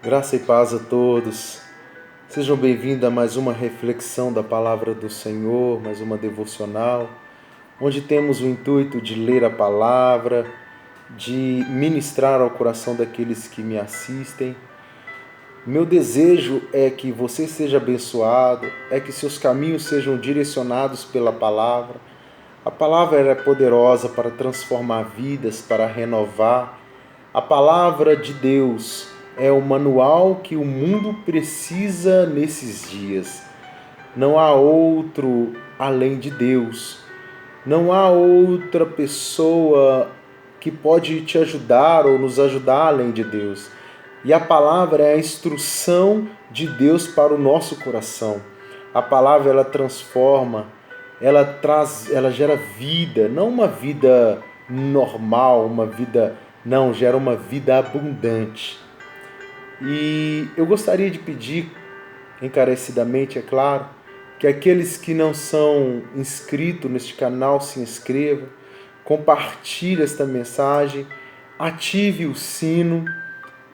Graça e paz a todos. Sejam bem-vindos a mais uma reflexão da Palavra do Senhor, mais uma devocional, onde temos o intuito de ler a Palavra, de ministrar ao coração daqueles que me assistem. Meu desejo é que você seja abençoado, é que seus caminhos sejam direcionados pela Palavra. A Palavra é poderosa para transformar vidas, para renovar. A Palavra de Deus é o manual que o mundo precisa nesses dias. Não há outro além de Deus. Não há outra pessoa que pode te ajudar ou nos ajudar além de Deus. E a palavra é a instrução de Deus para o nosso coração. A palavra ela transforma, ela gera vida, não uma vida normal, gera uma vida abundante. E eu gostaria de pedir, encarecidamente, é claro, que aqueles que não são inscritos neste canal se inscrevam, compartilhe esta mensagem, ative o sino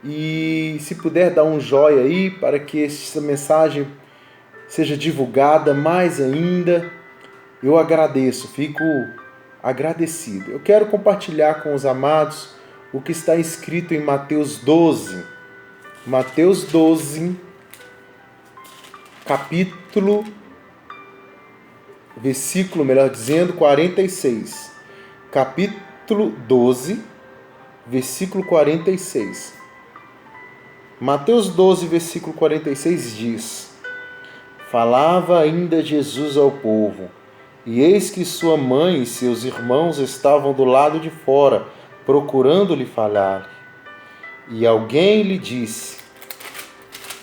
e, se puder, dar um joinha aí para que esta mensagem seja divulgada mais ainda. Eu agradeço, fico agradecido. Eu quero compartilhar com os amados o que está escrito em Mateus 12. Mateus 12, versículo 46. Capítulo 12, versículo 46. Mateus 12, versículo 46 diz: Falava ainda Jesus ao povo, e eis que sua mãe e seus irmãos estavam do lado de fora, procurando-lhe falar. E alguém lhe disse: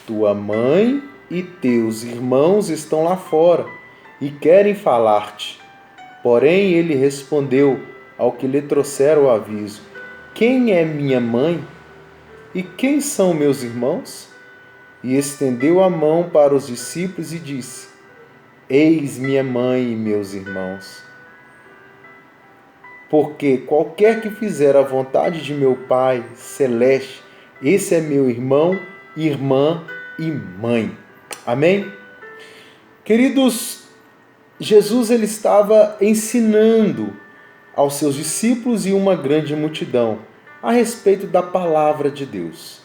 Tua mãe e teus irmãos estão lá fora e querem falar-te. Porém ele respondeu ao que lhe trouxeram o aviso: Quem é minha mãe? E quem são meus irmãos? E estendeu a mão para os discípulos e disse: Eis minha mãe e meus irmãos. Porque qualquer que fizer a vontade de meu Pai celeste, esse é meu irmão, irmã e mãe. Amém? Queridos, Jesus ele estava ensinando aos seus discípulos e uma grande multidão a respeito da palavra de Deus.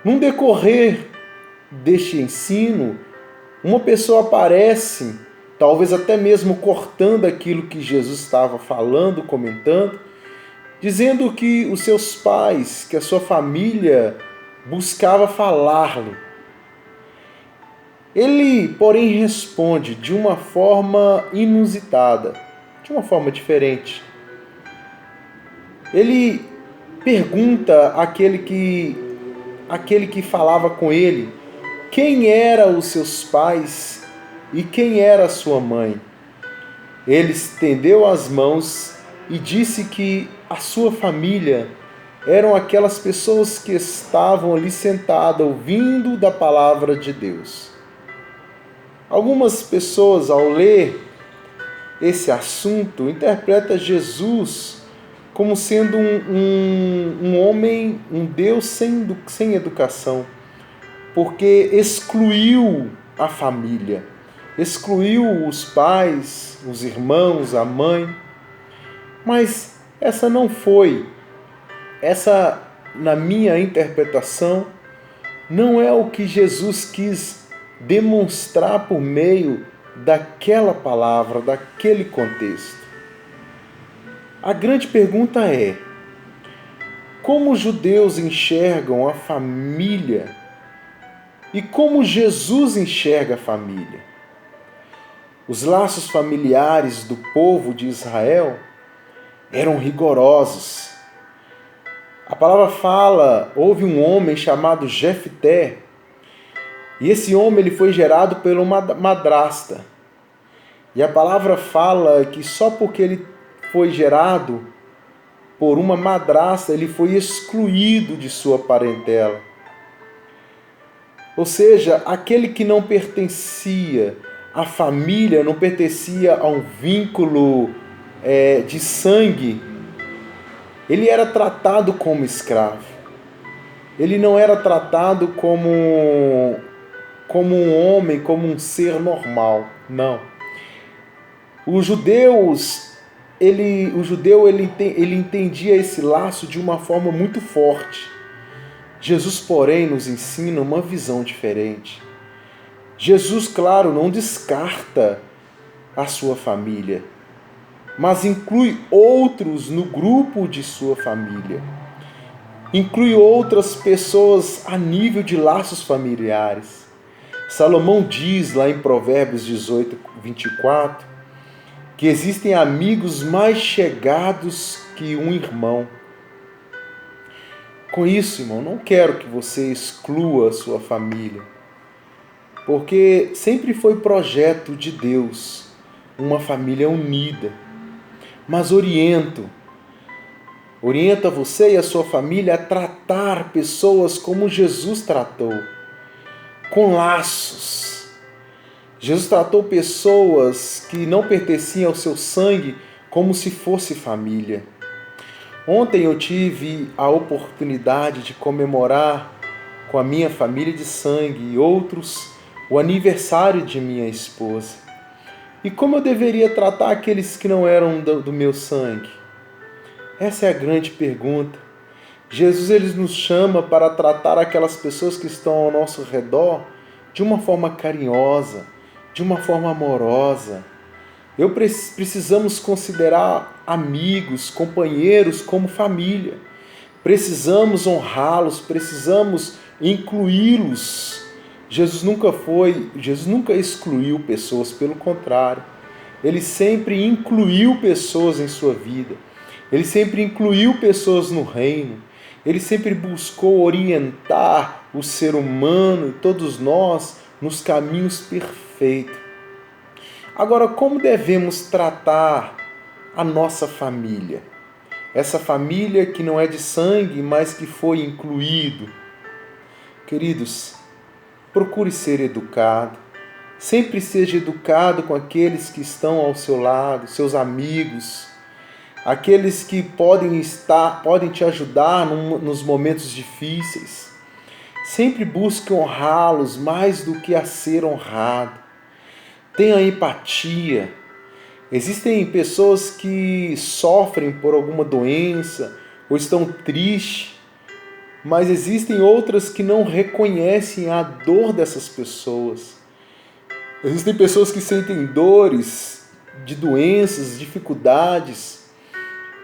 Num decorrer deste ensino, uma pessoa aparece, talvez até mesmo cortando aquilo que Jesus estava falando, comentando, dizendo que os seus pais, que a sua família buscava falar-lhe. Ele, porém, responde de uma forma inusitada, de uma forma diferente. Ele pergunta àquele que falava com ele quem eram os seus pais e quem era a sua mãe. Ele estendeu as mãos e disse que a sua família eram aquelas pessoas que estavam ali sentadas ouvindo da palavra de Deus. Algumas pessoas, ao ler esse assunto, interpretam Jesus como sendo um homem, um Deus sem educação, porque excluiu a família, excluiu os pais, os irmãos, a mãe. Mas essa não foi, na minha interpretação, não é o que Jesus quis demonstrar por meio daquela palavra, daquele contexto. A grande pergunta é: como os judeus enxergam a família e como Jesus enxerga a família? Os laços familiares do povo de Israel eram rigorosos. A palavra fala, houve um homem chamado Jefté, e esse homem ele foi gerado por uma madrasta. E a palavra fala que só porque ele foi gerado por uma madrasta, ele foi excluído de sua parentela. Ou seja, aquele que não pertencia à família, não pertencia a um vínculo de sangue, ele era tratado como escravo. Ele não era tratado como um homem, como um ser normal. Não. Os judeus, ele entendia esse laço de uma forma muito forte. Jesus, porém, nos ensina uma visão diferente. Jesus, claro, não descarta a sua família, mas inclui outros no grupo de sua família. Inclui outras pessoas a nível de laços familiares. Salomão diz lá em Provérbios 18, 24, que existem amigos mais chegados que um irmão. Com isso, irmão, não quero que você exclua a sua família, porque sempre foi projeto de Deus uma família unida. Mas orienta você e a sua família a tratar pessoas como Jesus tratou, com laços. Jesus tratou pessoas que não pertenciam ao seu sangue como se fosse família. Ontem eu tive a oportunidade de comemorar com a minha família de sangue e outros o aniversário de minha esposa. E como eu deveria tratar aqueles que não eram do meu sangue? Essa é a grande pergunta. Jesus ele nos chama para tratar aquelas pessoas que estão ao nosso redor de uma forma carinhosa, de uma forma amorosa. Precisamos considerar amigos, companheiros como família. Precisamos honrá-los, precisamos incluí-los. Jesus nunca excluiu pessoas, pelo contrário. Ele sempre incluiu pessoas em sua vida. Ele sempre incluiu pessoas no reino. Ele sempre buscou orientar o ser humano e todos nós nos caminhos perfeitos. Agora, como devemos tratar a nossa família? Essa família que não é de sangue, mas que foi incluído. Queridos, procure ser educado. Sempre seja educado com aqueles que estão ao seu lado, seus amigos, aqueles que podem te ajudar nos momentos difíceis. Sempre busque honrá-los mais do que a ser honrado. Tenha empatia. Existem pessoas que sofrem por alguma doença ou estão tristes, mas existem outras que não reconhecem a dor dessas pessoas. Existem pessoas que sentem dores de doenças, dificuldades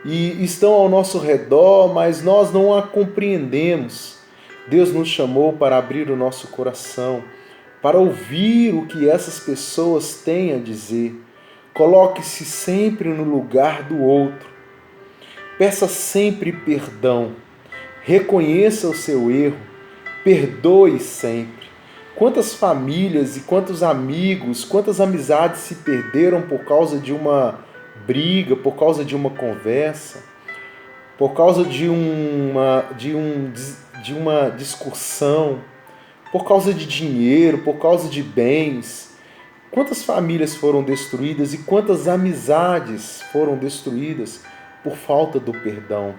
e estão ao nosso redor, mas nós não a compreendemos. Deus nos chamou para abrir o nosso coração, para ouvir o que essas pessoas têm a dizer. Coloque-se sempre no lugar do outro. Peça sempre perdão. Reconheça o seu erro. Perdoe sempre. Quantas famílias e quantos amigos, quantas amizades se perderam por causa de uma briga, por causa de uma conversa, por causa de uma discussão, por causa de dinheiro, por causa de bens. Quantas famílias foram destruídas e quantas amizades foram destruídas por falta do perdão?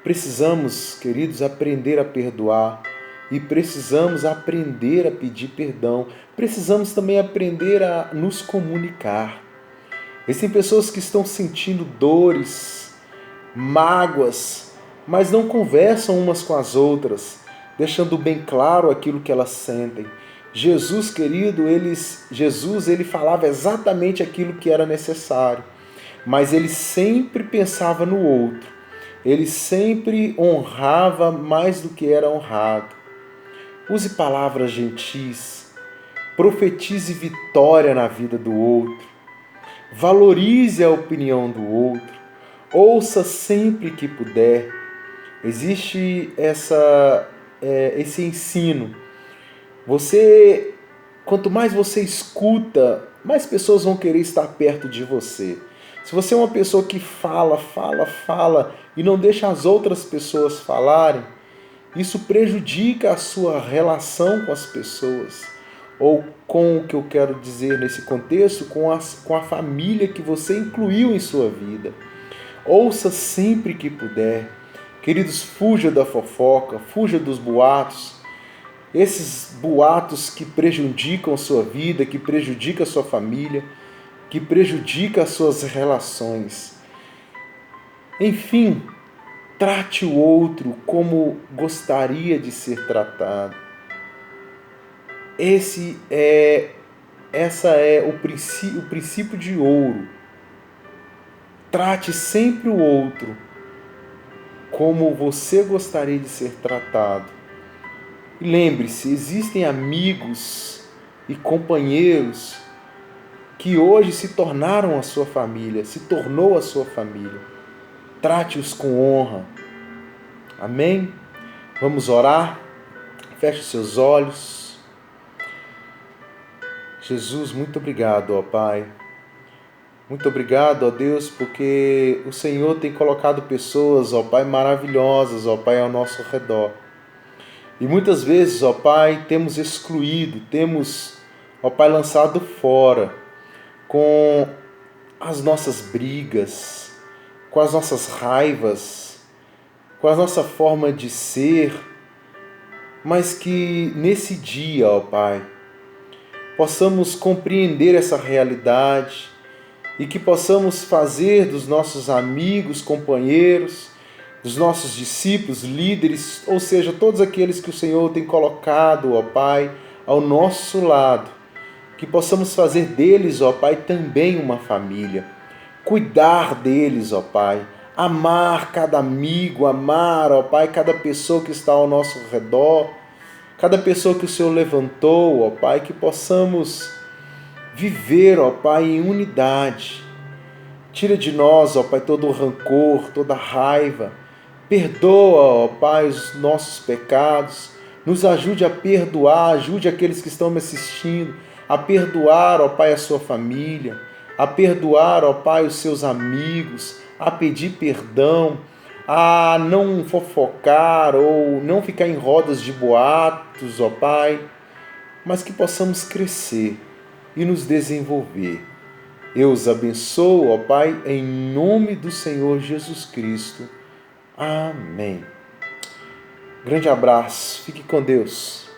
Precisamos, queridos, aprender a perdoar e precisamos aprender a pedir perdão. Precisamos também aprender a nos comunicar. Existem pessoas que estão sentindo dores, mágoas, mas não conversam umas com as outras, deixando bem claro aquilo que elas sentem. Jesus, querido, ele falava exatamente aquilo que era necessário, mas ele sempre pensava no outro. Ele sempre honrava mais do que era honrado. Use palavras gentis, profetize vitória na vida do outro, valorize a opinião do outro, ouça sempre que puder. Existe esse ensino. Quanto mais você escuta, mais pessoas vão querer estar perto de você. Se você é uma pessoa que fala e não deixa as outras pessoas falarem, isso prejudica a sua relação com as pessoas. Ou com o que eu quero dizer nesse contexto, com a família que você incluiu em sua vida. Ouça sempre que puder. Queridos, fuja da fofoca, fuja dos boatos, esses boatos que prejudicam a sua vida, que prejudicam a sua família, que prejudicam as suas relações. Enfim, trate o outro como gostaria de ser tratado. Essa é o princípio de ouro. Trate sempre o outro como você gostaria de ser tratado. E lembre-se, existem amigos e companheiros que hoje se tornaram a sua família, se tornou a sua família. Trate-os com honra. Amém? Vamos orar? Feche os seus olhos. Jesus, muito obrigado, ó Pai. Muito obrigado, ó Deus, porque o Senhor tem colocado pessoas, ó Pai, maravilhosas, ó Pai, ao nosso redor. E muitas vezes, ó Pai, temos excluído, temos, ó Pai, lançado fora com as nossas brigas, com as nossas raivas, com a nossa forma de ser, mas que nesse dia, ó Pai, possamos compreender essa realidade e que possamos fazer dos nossos amigos, companheiros, dos nossos discípulos, líderes, ou seja, todos aqueles que o Senhor tem colocado, ó Pai, ao nosso lado, que possamos fazer deles, ó Pai, também uma família, cuidar deles, ó Pai, amar cada amigo, amar, ó Pai, cada pessoa que está ao nosso redor, cada pessoa que o Senhor levantou, ó Pai, que possamos viver, ó Pai, em unidade. Tira de nós, ó Pai, todo o rancor, toda a raiva. Perdoa, ó Pai, os nossos pecados. Nos ajude a perdoar, ajude aqueles que estão me assistindo a perdoar, ó Pai, a sua família, a perdoar, ó Pai, os seus amigos, a pedir perdão, a não fofocar ou não ficar em rodas de boatos, ó Pai, mas que possamos crescer e nos desenvolver. Eu os abençoo, ó Pai, em nome do Senhor Jesus Cristo. Amém. Grande abraço, fique com Deus.